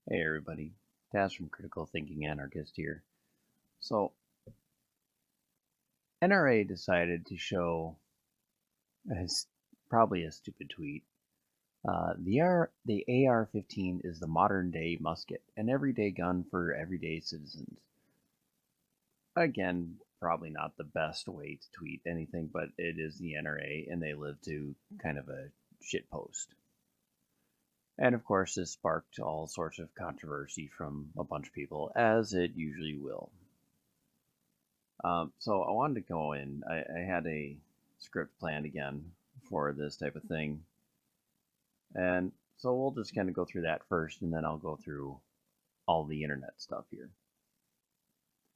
Hey everybody, Taz from Critical Thinking Anarchist here. So, NRA decided to show, as probably a stupid tweet, the AR-15 is the modern day musket, an everyday gun for everyday citizens. Again, probably not the best way to tweet anything, but it is the NRA and they live to kind of a shit post. And of course, this sparked all sorts of controversy from a bunch of people, as it usually will. So I wanted to go in. I had a script planned again for this type of thing. And so we'll just kind of go through that first, and then I'll go through all the internet stuff here.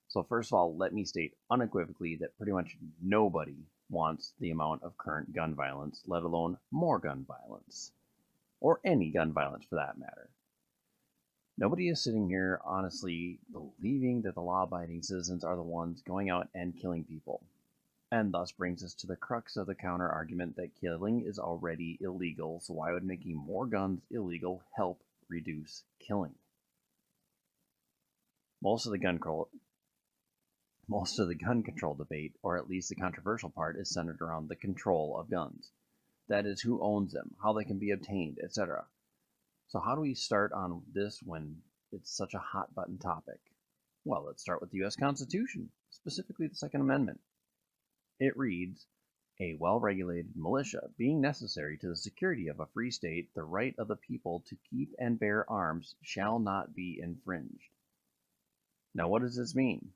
So first of all, let me state unequivocally that pretty much nobody wants the amount of current gun violence, let alone more gun violence, or any gun violence for that matter. Nobody is sitting here honestly believing that the law-abiding citizens are the ones going out and killing people. And thus brings us to the crux of the counter argument that killing is already illegal, so why would making more guns illegal help reduce killing? Most of the gun control debate, or at least the controversial part, is centered around the control of guns. That is, who owns them, how they can be obtained, etc. So how do we start on this when it's such a hot button topic? Well, let's start with the US Constitution, specifically the Second Amendment. It reads, "A well-regulated militia being necessary to the security of a free state, the right of the people to keep and bear arms shall not be infringed." Now, what does this mean?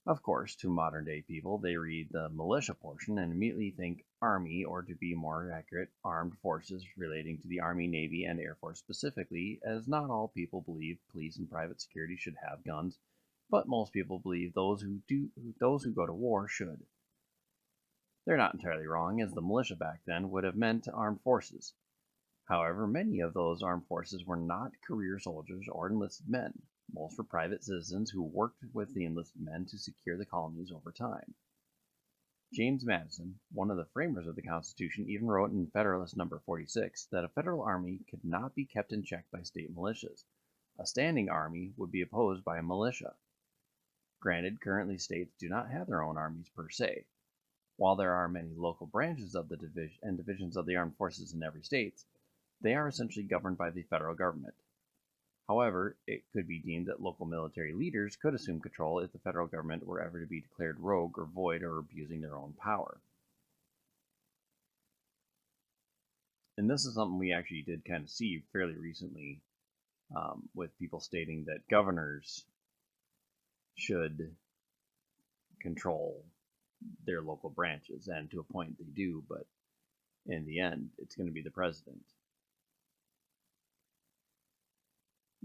Of course, to modern-day people, they read the militia portion and immediately think Army, or to be more accurate, armed forces relating to the Army, Navy, and Air Force specifically, as not all people believe police and private security should have guns, but most people believe those who go to war should. They're not entirely wrong, as the militia back then would have meant armed forces. However, many of those armed forces were not career soldiers or enlisted men. Most were private citizens who worked with the enlisted men to secure the colonies over time. James Madison, one of the framers of the Constitution, even wrote in Federalist No. 46 that a federal army could not be kept in check by state militias. A standing army would be opposed by a militia. Granted, currently states do not have their own armies per se. While there are many local branches of the divisions of the armed forces in every state, they are essentially governed by the federal government. However, it could be deemed that local military leaders could assume control if the federal government were ever to be declared rogue or void or abusing their own power. And this is something we actually did kind of see fairly recently, with people stating that governors should control their local branches, and to a point they do, but in the end, it's going to be the president.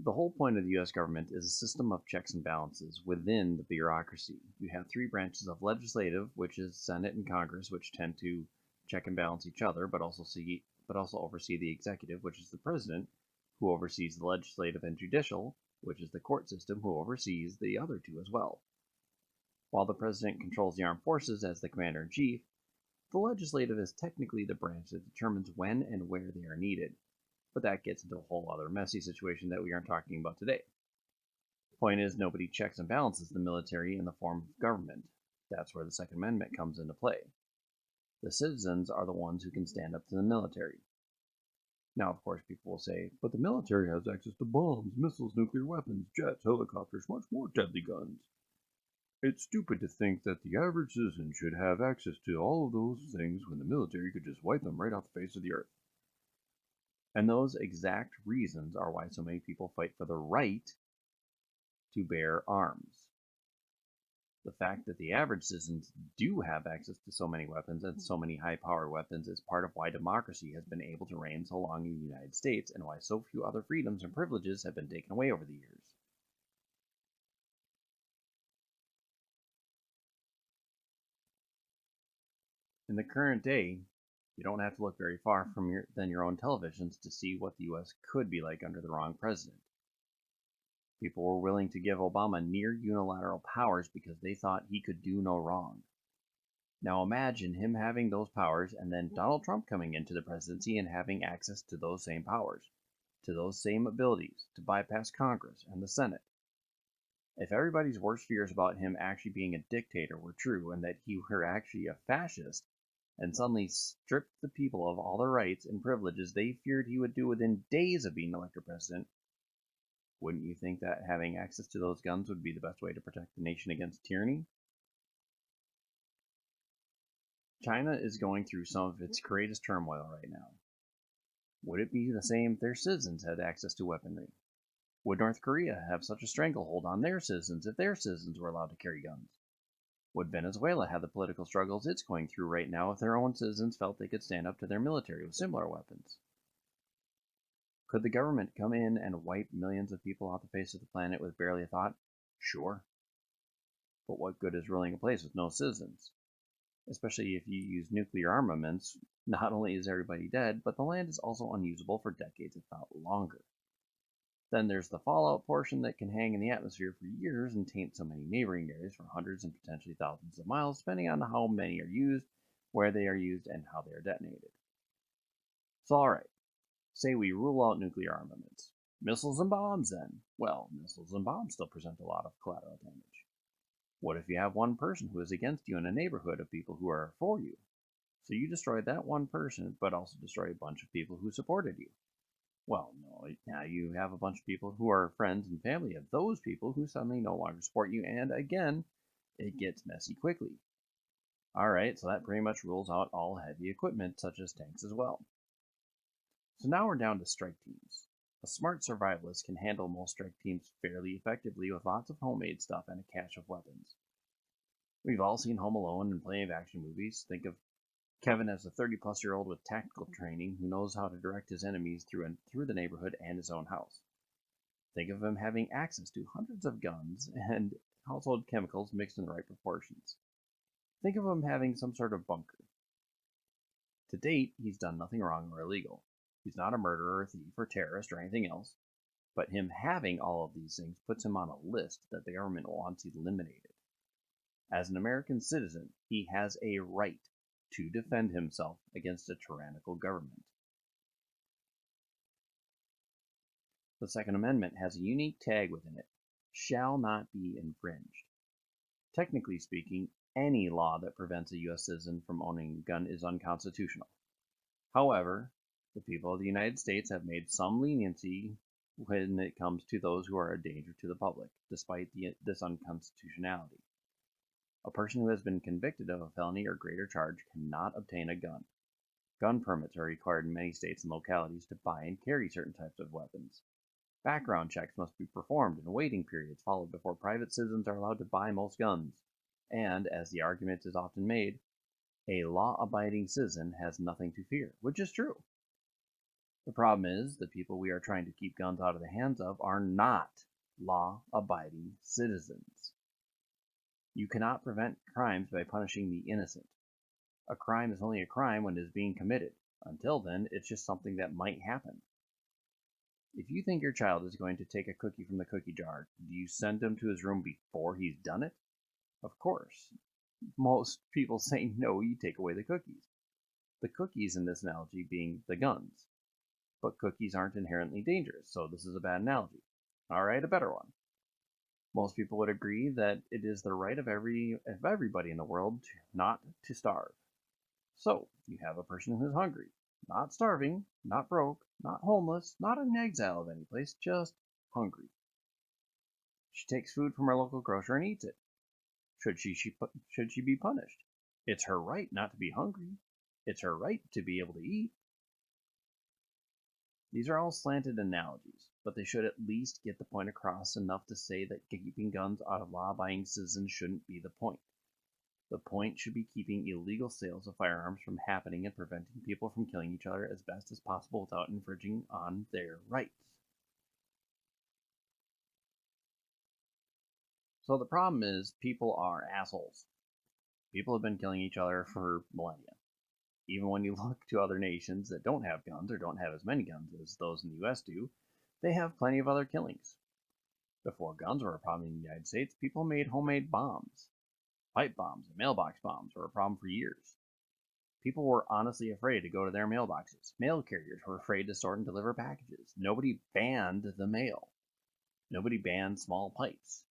The whole point of the US government is a system of checks and balances within the bureaucracy. You have three branches of legislative, which is Senate and Congress, which tend to check and balance each other, but also oversee the executive, which is the president, who oversees the legislative, and judicial, which is the court system, who oversees the other two as well. While the president controls the armed forces as the commander-in-chief, the legislative is technically the branch that determines when and where they are needed. But that gets into a whole other messy situation that we aren't talking about today. The point is, nobody checks and balances the military in the form of government. That's where the Second Amendment comes into play. The citizens are the ones who can stand up to the military. Now, of course, people will say, but the military has access to bombs, missiles, nuclear weapons, jets, helicopters, much more deadly guns. It's stupid to think that the average citizen should have access to all of those things when the military could just wipe them right off the face of the earth. And those exact reasons are why so many people fight for the right to bear arms. The fact that the average citizens do have access to so many weapons and so many high-powered weapons is part of why democracy has been able to reign so long in the United States, and why so few other freedoms and privileges have been taken away over the years. In the current day, you don't have to look very far from your own televisions to see what the US could be like under the wrong president. People were willing to give Obama near unilateral powers because they thought he could do no wrong. Now imagine him having those powers and then Donald Trump coming into the presidency and having access to those same powers. to those same abilities to bypass Congress and the Senate. If everybody's worst fears about him actually being a dictator were true and that he were actually a fascist and suddenly stripped the people of all the rights and privileges they feared he would do within days of being elected president, wouldn't you think that having access to those guns would be the best way to protect the nation against tyranny? China is going through some of its greatest turmoil right now. Would it be the same if their citizens had access to weaponry? Would North Korea have such a stranglehold on their citizens if their citizens were allowed to carry guns? Would Venezuela have the political struggles it's going through right now if their own citizens felt they could stand up to their military with similar weapons? Could the government come in and wipe millions of people off the face of the planet with barely a thought? Sure. But what good is ruling a place with no citizens? Especially if you use nuclear armaments, not only is everybody dead, but the land is also unusable for decades, if not longer. Then there's the fallout portion that can hang in the atmosphere for years and taint so many neighboring areas for hundreds and potentially thousands of miles, depending on how many are used, where they are used, and how they are detonated. So, alright, say we rule out nuclear armaments. Missiles and bombs, then? Well, missiles and bombs still present a lot of collateral damage. What if you have one person who is against you in a neighborhood of people who are for you? So you destroyed that one person, but also destroy a bunch of people who supported you. Well, no, now you have a bunch of people who are friends and family of those people who suddenly no longer support you, and again, it gets messy quickly. Alright, so that pretty much rules out all heavy equipment, such as tanks as well. So now we're down to strike teams. A smart survivalist can handle most strike teams fairly effectively with lots of homemade stuff and a cache of weapons. We've all seen Home Alone and plenty of action movies. Think of Kevin as a 30-plus-year-old with tactical training who knows how to direct his enemies through the neighborhood and his own house. Think of him having access to hundreds of guns and household chemicals mixed in the right proportions. Think of him having some sort of bunker. To date, he's done nothing wrong or illegal. He's not a murderer, or thief, or terrorist, or anything else. But him having all of these things puts him on a list that the government wants eliminated. As an American citizen, he has a right to defend himself against a tyrannical government. The Second Amendment has a unique tag within it: shall not be infringed. Technically speaking, any law that prevents a U.S. citizen from owning a gun is unconstitutional. However, the people of the United States have made some leniency when it comes to those who are a danger to the public, despite this unconstitutionality. A person who has been convicted of a felony or greater charge cannot obtain a gun. Gun permits are required in many states and localities to buy and carry certain types of weapons. Background checks must be performed and waiting periods followed before private citizens are allowed to buy most guns. And, as the argument is often made, a law-abiding citizen has nothing to fear, which is true. The problem is, the people we are trying to keep guns out of the hands of are not law-abiding citizens. You cannot prevent crimes by punishing the innocent. A crime is only a crime when it is being committed. Until then, it's just something that might happen. If you think your child is going to take a cookie from the cookie jar, do you send him to his room before he's done it? Of course. Most people say no, you take away the cookies. The cookies in this analogy being the guns. But cookies aren't inherently dangerous, so this is a bad analogy. Alright, a better one. Most people would agree that it is the right of everybody in the world not to starve. So, you have a person who is hungry, not starving, not broke, not homeless, not in exile of any place, just hungry. She takes food from her local grocer and eats it. Should she be punished? It's her right not to be hungry. It's her right to be able to eat. These are all slanted analogies, but they should at least get the point across enough to say that keeping guns out of law-abiding citizens shouldn't be the point. The point should be keeping illegal sales of firearms from happening and preventing people from killing each other as best as possible without infringing on their rights. So the problem is, people are assholes. People have been killing each other for millennia. Even when you look to other nations that don't have guns or don't have as many guns as those in the US do, they have plenty of other killings. Before guns were a problem in the United States, people made homemade bombs. Pipe bombs and mailbox bombs were a problem for years. People were honestly afraid to go to their mailboxes. Mail carriers were afraid to sort and deliver packages. Nobody banned the mail. Nobody banned small pipes.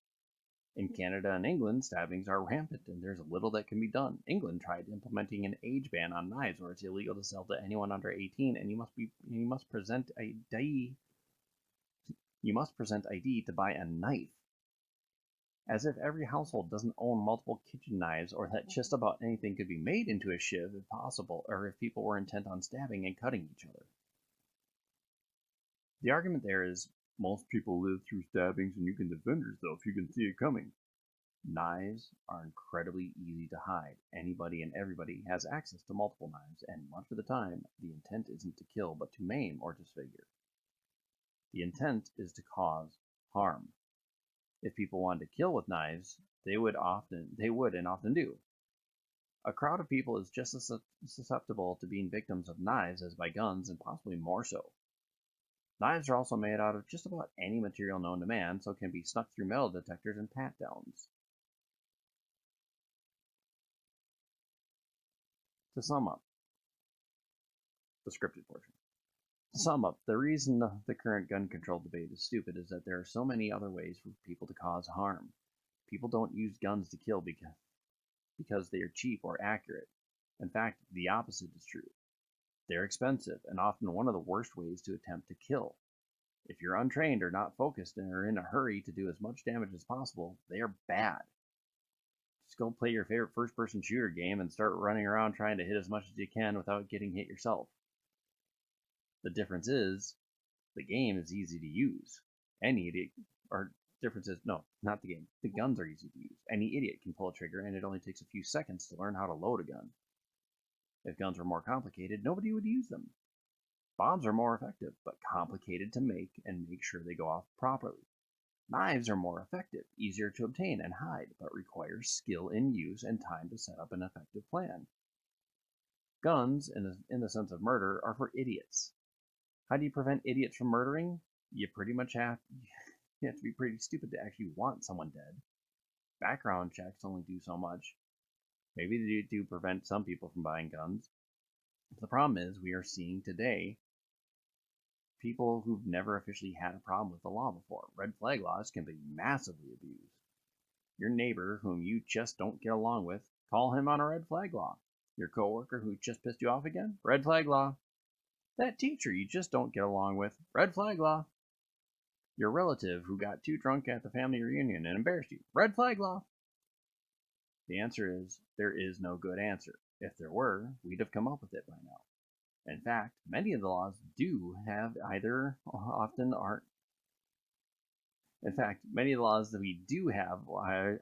In Canada and England, stabbings are rampant and there's little that can be done. England tried implementing an age ban on knives where it's illegal to sell to anyone under 18 and you must present ID to buy a knife. As if every household doesn't own multiple kitchen knives or that just about anything could be made into a shiv if possible, or if people were intent on stabbing and cutting each other. The argument there is, most people live through stabbings and you can defend yourself, you can see it coming. Knives are incredibly easy to hide. Anybody and everybody has access to multiple knives, and much of the time, the intent isn't to kill, but to maim or disfigure. The intent is to cause harm. If people wanted to kill with knives, they would and often do. A crowd of people is just as susceptible to being victims of knives as by guns, and possibly more so. Knives are also made out of just about any material known to man, so can be snuck through metal detectors and pat-downs. To sum up, the scripted portion. To sum up, the reason the current gun control debate is stupid is that there are so many other ways for people to cause harm. People don't use guns to kill because they are cheap or accurate. In fact, the opposite is true. They're expensive and often one of the worst ways to attempt to kill. If you're untrained or not focused and are in a hurry to do as much damage as possible, they are bad. Just go play your favorite first-person shooter game and start running around trying to hit as much as you can without getting hit yourself. The difference is, the game is easy to use. Any idiot, or difference is, no, not the game. The guns are easy to use. Any idiot can pull a trigger and it only takes a few seconds to learn how to load a gun. If guns were more complicated, nobody would use them. Bombs are more effective, but complicated to make and make sure they go off properly. Knives are more effective, easier to obtain and hide, but require skill in use and time to set up an effective plan. Guns, in the sense of murder, are for idiots. How do you prevent idiots from murdering? You pretty much have to be pretty stupid to actually want someone dead. Background checks only do so much. Maybe they do prevent some people from buying guns. The problem is we are seeing today people who've never officially had a problem with the law before. Red flag laws can be massively abused. Your neighbor whom you just don't get along with, call him on a red flag law. Your coworker who just pissed you off again, red flag law. That teacher you just don't get along with, red flag law. Your relative who got too drunk at the family reunion and embarrassed you, red flag law. The answer is, there is no good answer. If there were, we'd have come up with it by now. In fact, many of the laws do have many of the laws that we do have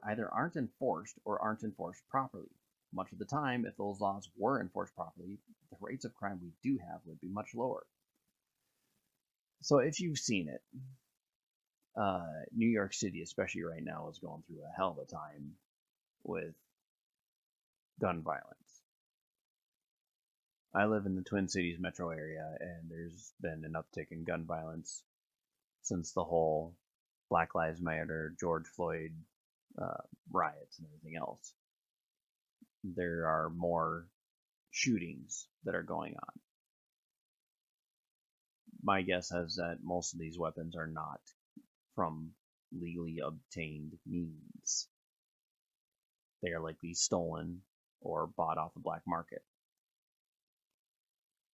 either aren't enforced or aren't enforced properly. Much of the time, if those laws were enforced properly, the rates of crime we do have would be much lower. So if you've seen it, New York City, especially right now, is going through a hell of a time with gun violence. I live in the Twin Cities metro area, and there's been an uptick in gun violence since the whole Black Lives Matter, George Floyd riots and everything else. There are more shootings that are going on. My guess is that most of these weapons are not from legally obtained means. They are likely stolen or bought off the black market.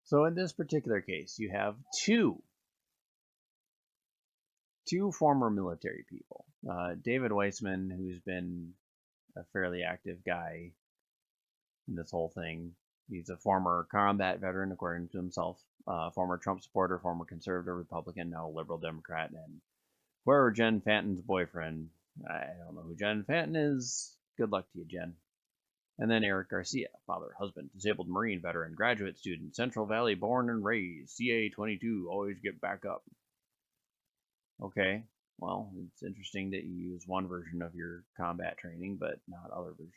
So in this particular case, you have two former military people. David Weissman, who's been a fairly active guy in this whole thing. He's a former combat veteran, according to himself, former Trump supporter, former conservative Republican, now liberal Democrat, and whoever Jen Fanton's boyfriend. I don't know who Jen Fanton is. Good luck to you, Jen. And then Eric Garcia, father, husband, disabled Marine veteran, graduate student, Central Valley born and raised, CA-22, always get back up. Okay, well, it's interesting that you use one version of your combat training, but not other versions.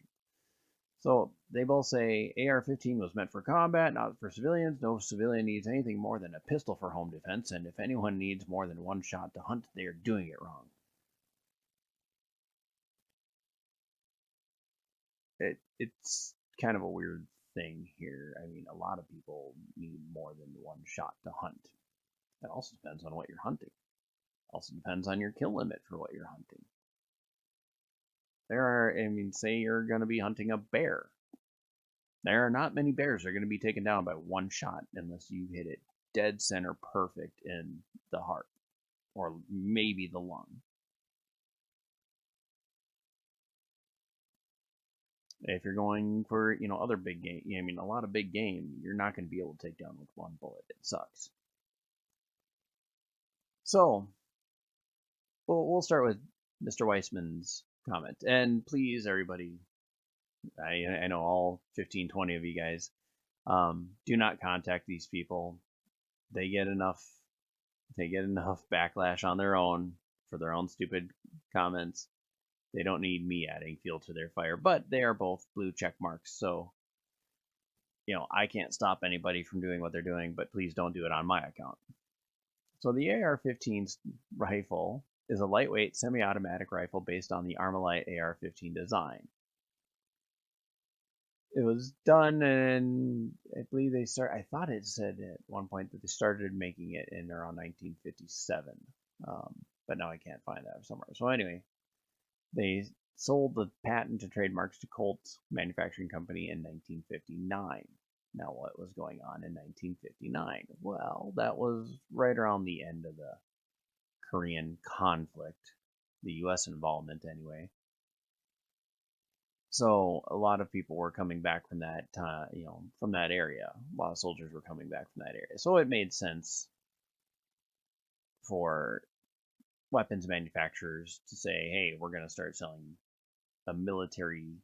So they both say AR-15 was meant for combat, not for civilians. No civilian needs anything more than a pistol for home defense, and if anyone needs more than one shot to hunt, they are doing it wrong. It's kind of a weird thing here. I mean, a lot of people need more than one shot to hunt. It also depends on what you're hunting. Also depends on your kill limit for what you're hunting. Say you're going to be hunting a bear. There are not many bears that are going to be taken down by one shot unless you hit it dead center perfect in the heart or maybe the lung. If you're going for, other big game, a lot of big game, you're not going to be able to take down with one bullet. It sucks. So, we'll start with Mr. Weissman's comment. And please, everybody, I know all 15, 20 of you guys, do not contact these people. They get enough backlash on their own for their own stupid comments. They don't need me adding fuel to their fire, but they are both blue check marks. So, I can't stop anybody from doing what they're doing, but please don't do it on my account. So the AR-15's rifle is a lightweight semi-automatic rifle based on the Armalite AR-15 design. It was done in, I believe I thought it said at one point that they started making it in around 1957, but now I can't find that somewhere. So anyway, they sold the patent and trademarks to Colt Manufacturing Company in 1959. Now, what was going on in 1959? Well, that was right around the end of the Korean conflict, the U.S. involvement anyway. So a lot of people were coming back from that, from that area. A lot of soldiers were coming back from that area. So it made sense for weapons manufacturers to say, hey, we're going to start selling a military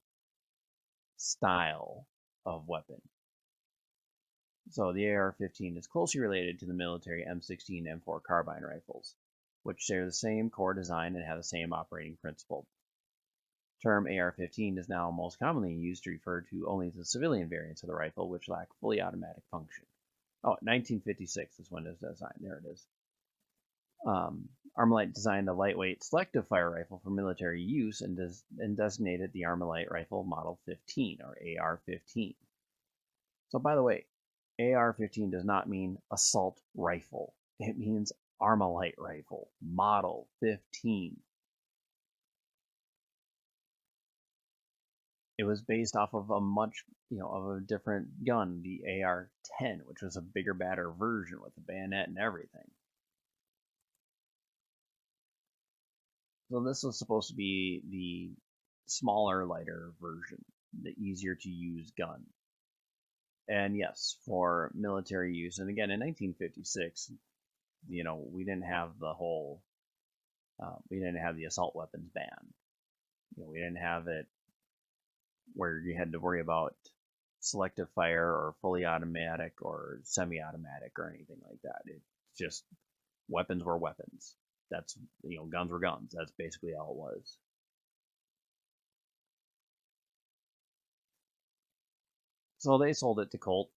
style of weapon. So the AR-15 is closely related to the military M16 M4 carbine rifles, which share the same core design and have the same operating principle. The term AR-15 is now most commonly used to refer to only the civilian variants of the rifle, which lack fully automatic function. Oh, 1956 is when it was designed. There it is. Armalite designed a lightweight selective fire rifle for military use and designated the Armalite Rifle Model 15, or AR-15. So, by the way, AR-15 does not mean assault rifle. It means Armalite Rifle Model 15. It was based off of a different gun, the AR-10, which was a bigger, badder version with a bayonet and everything. So this was supposed to be the smaller, lighter version, the easier to use gun. And yes, for military use. And again, in 1956, we didn't have we didn't have the assault weapons ban. We didn't have it where you had to worry about selective fire or fully automatic or semi-automatic or anything like that. It just, weapons were weapons. That's, guns were guns. That's basically all it was. So they sold it to Colt.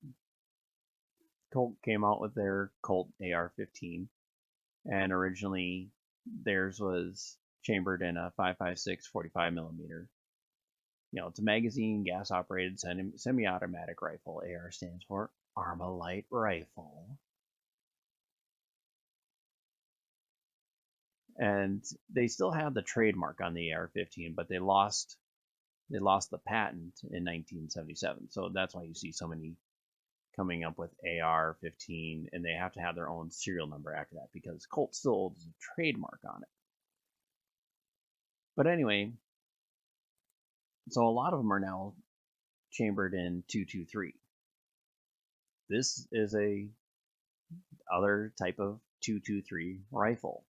Colt came out with their Colt AR-15, and originally theirs was chambered in a 5.56 45 millimeter. It's a magazine, gas-operated, semi-automatic rifle. AR stands for Armalite Rifle. And they still have the trademark on the AR-15, but they lost the patent in 1977. So that's why you see so many coming up with AR-15, and they have to have their own serial number after that because Colt still holds a trademark on it. But anyway, so a lot of them are now chambered in 223. This is a other type of 223 rifle.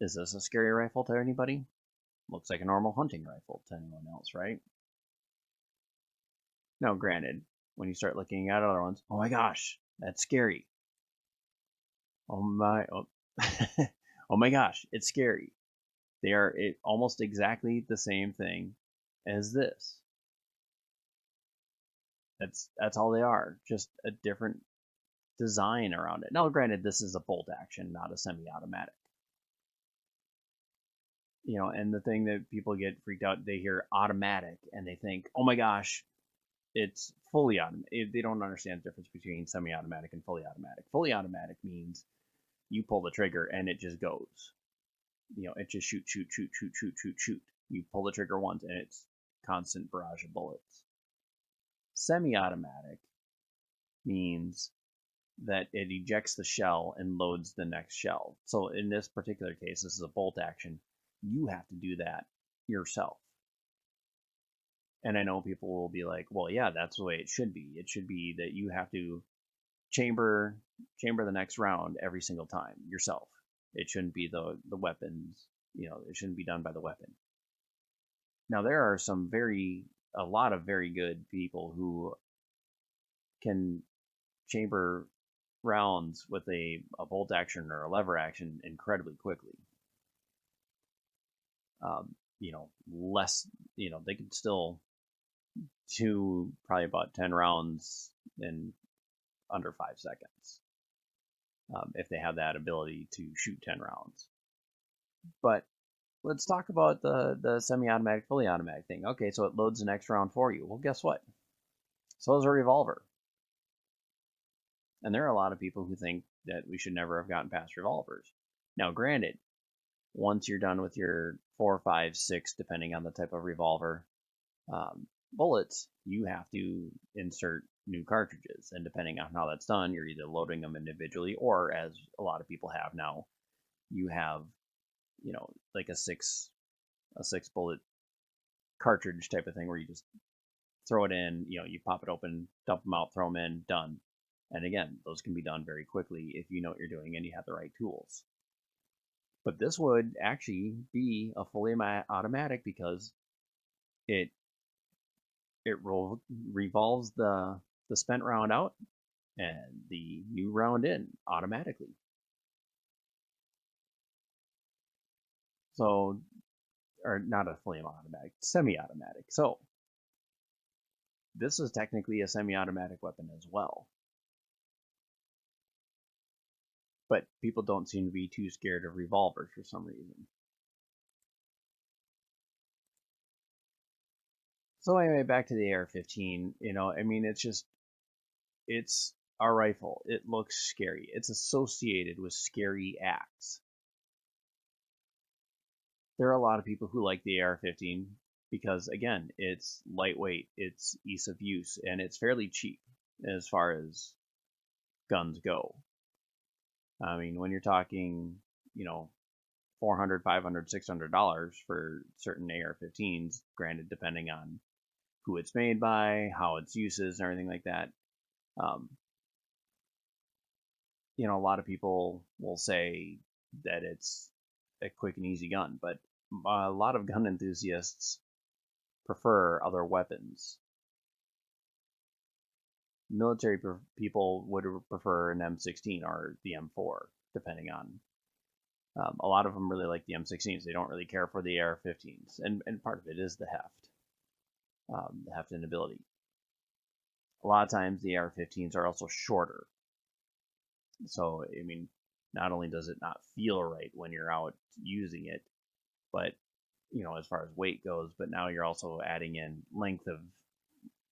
Is this a scary rifle to anybody? Looks like a normal hunting rifle to anyone else, right? Now, granted, when you start looking at other ones, oh my gosh, that's scary. Oh my gosh, it's scary. They are almost exactly the same thing as this. That's all they are, just a different design around it. Now, granted, this is a bolt action, not a semi-automatic. And the thing that people get freaked out, they hear automatic and they think, oh my gosh, it's fully automatic. They don't understand the difference between semi-automatic and fully automatic. Fully automatic means you pull the trigger and it just goes. It just shoot, shoot, shoot, shoot, shoot, shoot, shoot. You pull the trigger once and it's constant barrage of bullets. Semi-automatic means that it ejects the shell and loads the next shell. So in this particular case, this is a bolt action. You have to do that yourself. And I know people will be like, well, yeah, that's the way it should be. It should be that you have to chamber the next round every single time yourself. It shouldn't be the weapons, it shouldn't be done by the weapon. Now there are a lot of very good people who can chamber rounds with a bolt action or a lever action incredibly quickly. Less, they could still do probably about 10 rounds in under 5 seconds if they have that ability to shoot 10 rounds. But let's talk about the semi-automatic, fully automatic thing. Okay, so it loads the next round for you. Well, guess what? So is a revolver. And there are a lot of people who think that we should never have gotten past revolvers. Now, granted, once you're done with your 4, 5, 6, depending on the type of revolver, bullets, you have to insert new cartridges. And depending on how that's done, you're either loading them individually or, as a lot of people have now, you have, like a six bullet cartridge type of thing where you just throw it in, you pop it open, dump them out, throw them in, done. And again, those can be done very quickly if you know what you're doing and you have the right tools. But this would actually be a fully automatic because it revolves the spent round out and the new round in automatically. So, or not a fully automatic, semi-automatic. So this is technically a semi-automatic weapon as well. But people don't seem to be too scared of revolvers for some reason. So anyway, back to the AR-15. It's a rifle. It looks scary. It's associated with scary acts. There are a lot of people who like the AR-15 because, again, it's lightweight, it's ease of use, and it's fairly cheap as far as guns go. I mean, when you're talking, $400, $500, $600 for certain AR-15s, granted, depending on who it's made by, how its use is, and everything like that. A lot of people will say that it's a quick and easy gun, but a lot of gun enthusiasts prefer other weapons. Military people would prefer an M16 or the M4, depending on. A lot of them really like the M16s. They don't really care for the AR-15s, and part of it is the heft and ability. A lot of times the AR-15s are also shorter. So, I mean, not only does it not feel right when you're out using it, but, as far as weight goes, but now you're also adding in length of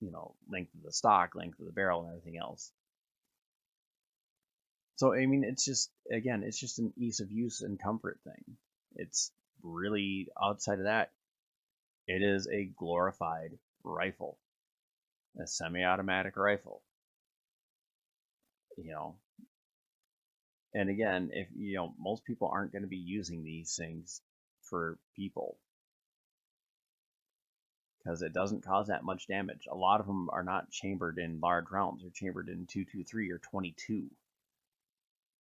the stock, length of the barrel, and everything else. So, I mean, it's just an ease of use and comfort thing. It's really, outside of that, it is a glorified rifle, a semi-automatic rifle. And again, if most people aren't going to be using these things for people because it doesn't cause that much damage. A lot of them are not chambered in large rounds; they're chambered in 223 or 22.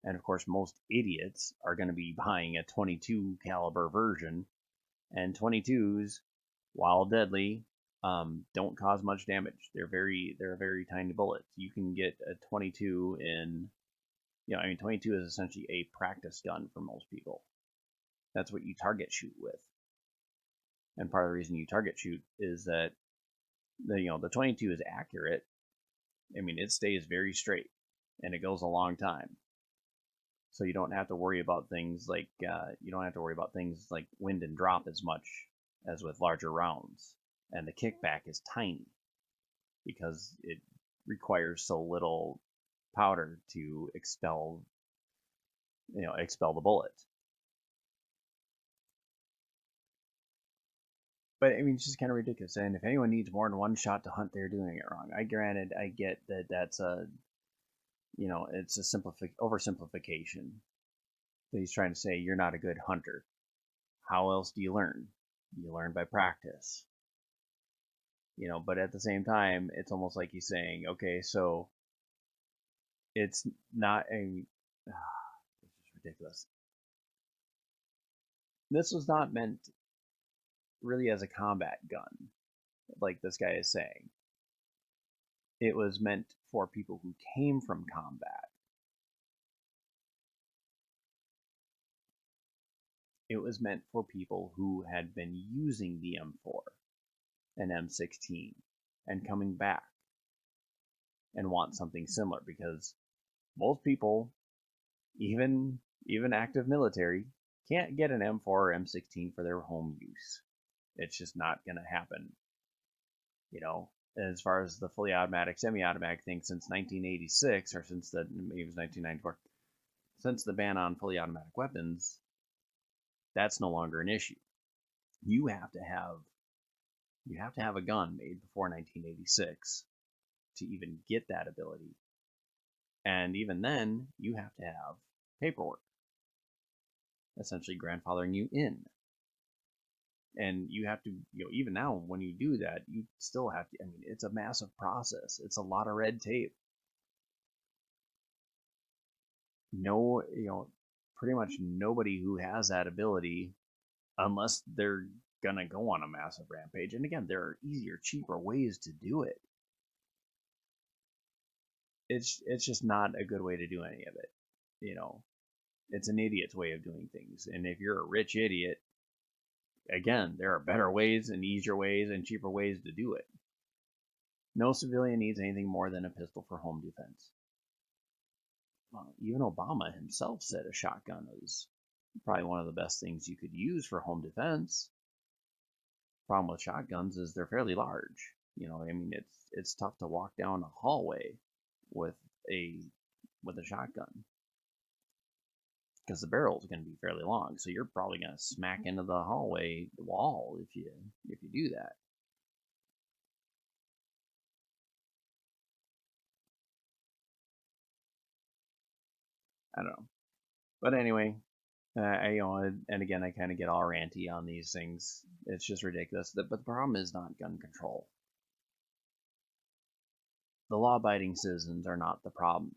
And of course, most idiots are going to be buying a 22 caliber version, and 22s, while deadly, don't cause much damage. They're a very tiny bullet. You can get a 22 in 22 is essentially a practice gun for most people. That's what you target shoot with. And part of the reason you target shoot is that the 22 is accurate. I mean, it stays very straight and it goes a long time. So you don't have to worry about things like wind and drop as much as with larger rounds. And the kickback is tiny. because it requires so little powder to expel the bullet. But I mean, it's just kind of ridiculous. And if anyone needs more than one shot to hunt, they're doing it wrong. I get that that's it's a oversimplification. That he's trying to say you're not a good hunter. How else do you learn? You learn by practice. But at the same time, it's almost like he's saying, okay, so it's not a. This is ridiculous. This was not meant really as a combat gun, like this guy is saying. It was meant for people who came from combat. It was meant for people who had been using the M4 and M16 and coming back and want something similar, because most people, even active military, can't get an M4 or M16 for their home use. It's just not going to happen. As far as the fully automatic, semi-automatic thing, since 1986, or maybe it was 1994, since the ban on fully automatic weapons, that's no longer an issue. You have to have a gun made before 1986 to even get that ability. And even then, you have to have paperwork, essentially grandfathering you in. And you have to, even now, when you do that, you still have to, it's a massive process. It's a lot of red tape. No, pretty much nobody who has that ability, unless they're gonna go on a massive rampage. And again, there are easier, cheaper ways to do it. It's just not a good way to do any of it. It's an idiot's way of doing things. And if you're a rich idiot, again, there are better ways and easier ways and cheaper ways to do it. No civilian needs anything more than a pistol for home defense. Even Obama himself said a shotgun is probably one of the best things you could use for home defense. Problem with shotguns is they're fairly large. It's tough to walk down a hallway with a shotgun, because the barrel is going to be fairly long, so you're probably going to smack into the hallway wall if you do that. I don't know, but anyway, and again, I kind of get all ranty on these things. It's just ridiculous. But the problem is not gun control. The law-abiding citizens are not the problem.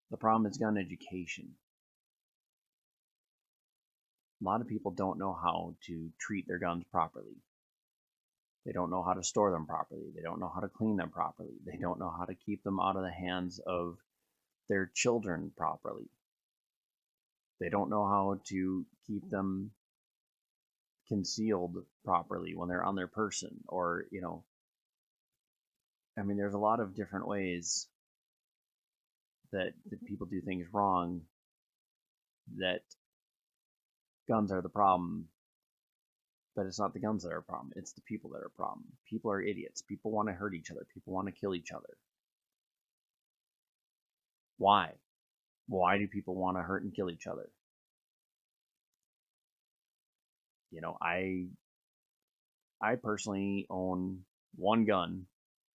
The problem is gun education. A lot of people don't know how to treat their guns properly. They don't know how to store them properly. They don't know how to clean them properly. They don't know how to keep them out of the hands of their children properly. They don't know how to keep them concealed properly when they're on their person, or there's a lot of different ways that people do things wrong, that guns are the problem. But it's not the guns that are a problem, it's the people that are a problem. People are idiots. People want to hurt each other. People want to kill each other. Why? Why do people want to hurt and kill each other? I personally own one gun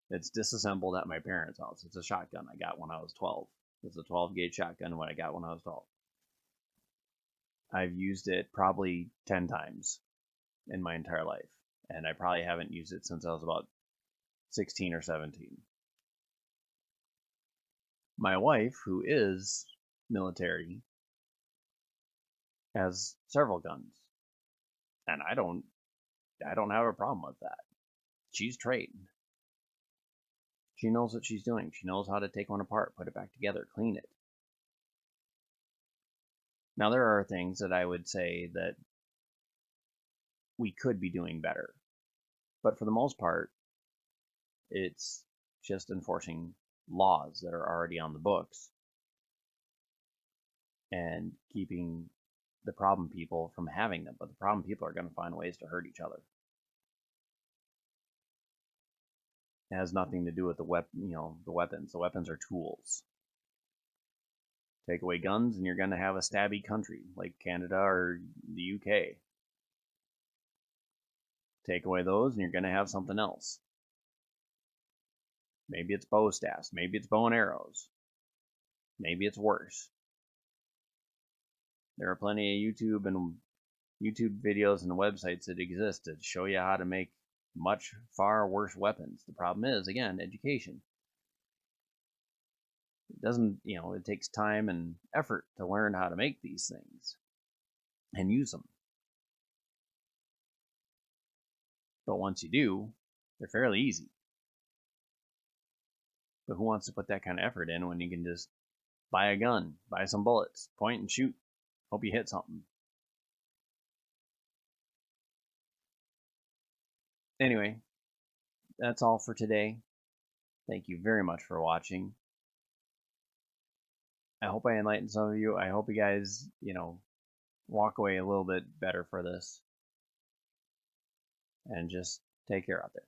that's disassembled at my parents' house. It's a shotgun I got when I was 12. It's a 12 gauge shotgun when I got when I was 12. I've used it probably 10 times in my entire life, and I probably haven't used it since I was about 16 or 17. My wife, who is military, has several guns, and I don't have a problem with that. She's trained. She knows what she's doing. She knows how to take one apart, put it back together, clean it. Now, there are things that I would say that we could be doing better, but for the most part, it's just enforcing laws that are already on the books and keeping the problem people from having them. But the problem people are going to find ways to hurt each other. It has nothing to do with the the weapons. The weapons are tools. Take away guns, and you're going to have a stabby country like Canada or the UK. Take away those, and you're going to have something else. Maybe it's bow staffs. Maybe it's bow and arrows. Maybe it's worse. There are plenty of YouTube videos and websites that exist that show you how to make much far worse weapons. The problem is, again, education. It doesn't, it takes time and effort to learn how to make these things and use them. But once you do, they're fairly easy. But who wants to put that kind of effort in when you can just buy a gun, buy some bullets, point and shoot, hope you hit something? Anyway, that's all for today. Thank you very much for watching. I hope I enlightened some of you. I hope you guys, walk away a little bit better for this. And just take care out there.